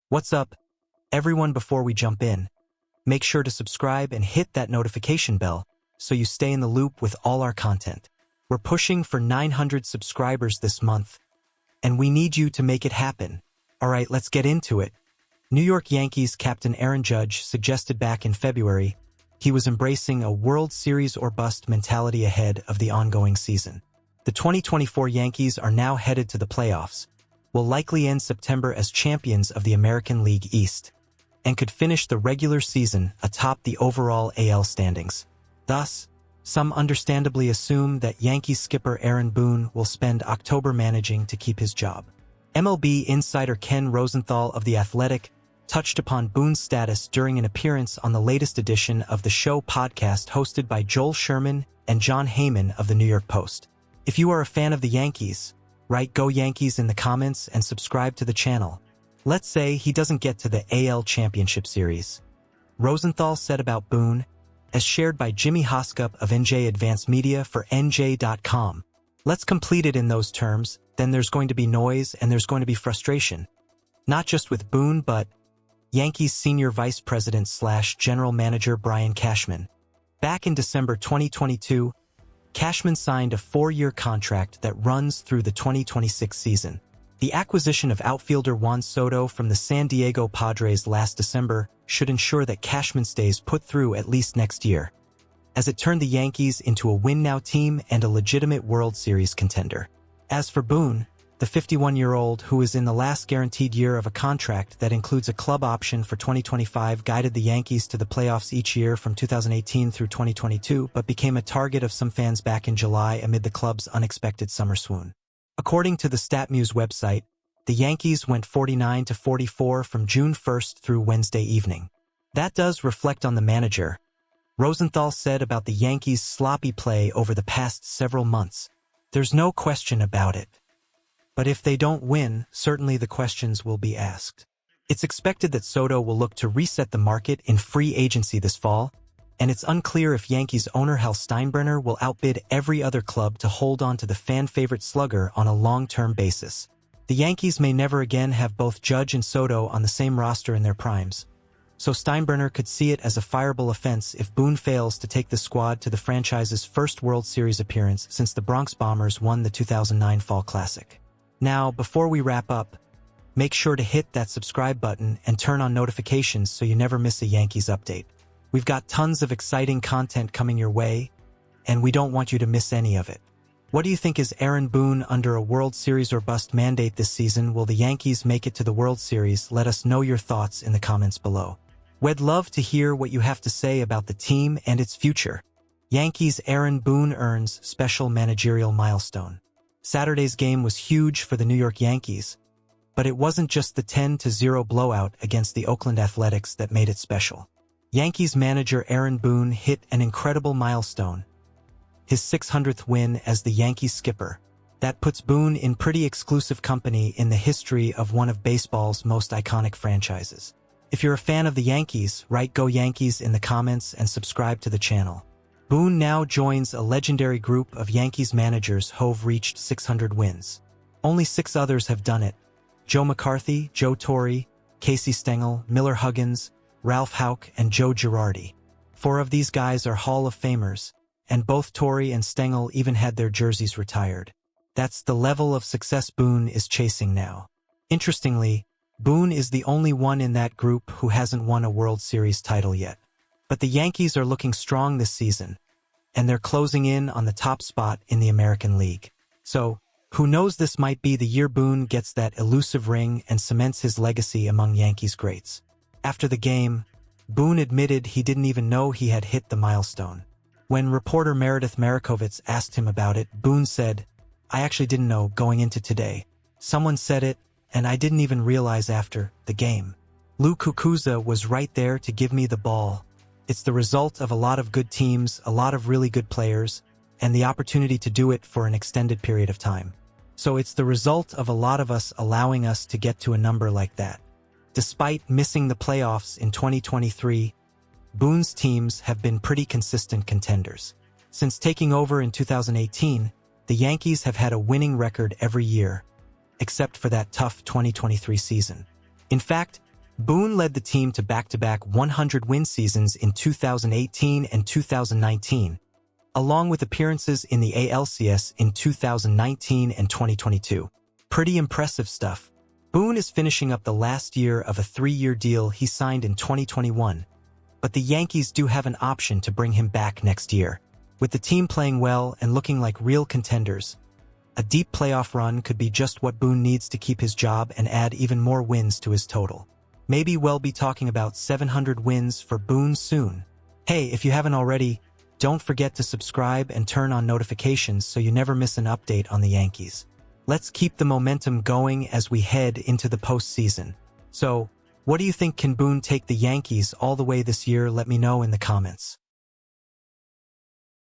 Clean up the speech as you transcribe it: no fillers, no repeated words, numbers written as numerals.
What's up, everyone? Before we jump in, make sure to subscribe and hit that notification bell so you stay in the loop with all our content. We're pushing for 900 subscribers this month, and we need you to make it happen. All right, let's get into it. New York Yankees captain Aaron Judge suggested back in February he was embracing a World Series or bust mentality ahead of the ongoing season. The 2024 Yankees are now headed to the playoffs, will likely end September as champions of the American League East, and could finish the regular season atop the overall AL standings. Thus, some understandably assume that Yankees skipper Aaron Boone will spend October managing to keep his job. MLB insider Ken Rosenthal of The Athletic touched upon Boone's status during an appearance on the latest edition of the show podcast hosted by Joel Sherman and John Heyman of the New York Post. If you are a fan of the Yankees, write "Go Yankees" in the comments and subscribe to the channel. Let's say he doesn't get to the AL Championship Series. Rosenthal said about Boone, as shared by Jimmy Hoskup of NJ Advanced Media for NJ.com. Let's complete it in those terms, then there's going to be noise and there's going to be frustration. Not just with Boone, but Yankees senior vice president / general manager Brian Cashman. Back in December 2022, Cashman signed a 4-year contract that runs through the 2026 season. The acquisition of outfielder Juan Soto from the San Diego Padres last December should ensure that Cashman stays put through at least next year, as it turned the Yankees into a win-now team and a legitimate World Series contender. As for Boone, the 51-year-old who is in the last guaranteed year of a contract that includes a club option for 2025 guided the Yankees to the playoffs each year from 2018 through 2022 but became a target of some fans back in July amid the club's unexpected summer swoon. According to the StatMuse website, the Yankees went 49-44 from June 1st through Wednesday evening. That does reflect on the manager, Rosenthal said about the Yankees' sloppy play over the past several months. There's no question about it. But if they don't win, certainly the questions will be asked. It's expected that Soto will look to reset the market in free agency this fall, and it's unclear if Yankees owner Hal Steinbrenner will outbid every other club to hold on to the fan-favorite slugger on a long-term basis. The Yankees may never again have both Judge and Soto on the same roster in their primes, so Steinbrenner could see it as a fireable offense if Boone fails to take the squad to the franchise's first World Series appearance since the Bronx Bombers won the 2009 Fall Classic. Now, before we wrap up, make sure to hit that subscribe button and turn on notifications so you never miss a Yankees update. We've got tons of exciting content coming your way, and we don't want you to miss any of it. What do you think? Is Aaron Boone under a World Series or bust mandate this season? Will the Yankees make it to the World Series? Let us know your thoughts in the comments below. We'd love to hear what you have to say about the team and its future. Yankees Aaron Boone earns special managerial milestone. Saturday's game was huge for the New York Yankees, but it wasn't just the 10-0 blowout against the Oakland Athletics that made it special. Yankees manager Aaron Boone hit an incredible milestone, his 600th win as the Yankees skipper. That puts Boone in pretty exclusive company in the history of one of baseball's most iconic franchises. If you're a fan of the Yankees, write "Go Yankees" in the comments and subscribe to the channel. Boone now joins a legendary group of Yankees managers who've reached 600 wins. Only 6 others have done it: Joe McCarthy, Joe Torre, Casey Stengel, Miller Huggins, Ralph Houck, and Joe Girardi. 4 of these guys are Hall of Famers, and both Torre and Stengel even had their jerseys retired. That's the level of success Boone is chasing now. Interestingly, Boone is the only one in that group who hasn't won a World Series title yet. But the Yankees are looking strong this season, and they're closing in on the top spot in the American League. So, who knows, this might be the year Boone gets that elusive ring and cements his legacy among Yankees greats. After the game, Boone admitted he didn't even know he had hit the milestone. When reporter Meredith Marikovits asked him about it, Boone said, "I actually didn't know going into today. Someone said it, and I didn't even realize after the game. Lou Cucuzza was right there to give me the ball. It's the result of a lot of good teams, a lot of really good players, and the opportunity to do it for an extended period of time. So it's the result of a lot of us allowing us to get to a number like that." Despite missing the playoffs in 2023, Boone's teams have been pretty consistent contenders. Since taking over in 2018, the Yankees have had a winning record every year, except for that tough 2023 season. In fact, Boone led the team to back-to-back 100-win seasons in 2018 and 2019, along with appearances in the ALCS in 2019 and 2022. Pretty impressive stuff. Boone is finishing up the last year of a 3-year deal he signed in 2021, but the Yankees do have an option to bring him back next year. With the team playing well and looking like real contenders, a deep playoff run could be just what Boone needs to keep his job and add even more wins to his total. Maybe we'll be talking about 700 wins for Boone soon. Hey, if you haven't already, don't forget to subscribe and turn on notifications so you never miss an update on the Yankees. Let's keep the momentum going as we head into the postseason. So, what do you think? Can Boone take the Yankees all the way this year? Let me know in the comments.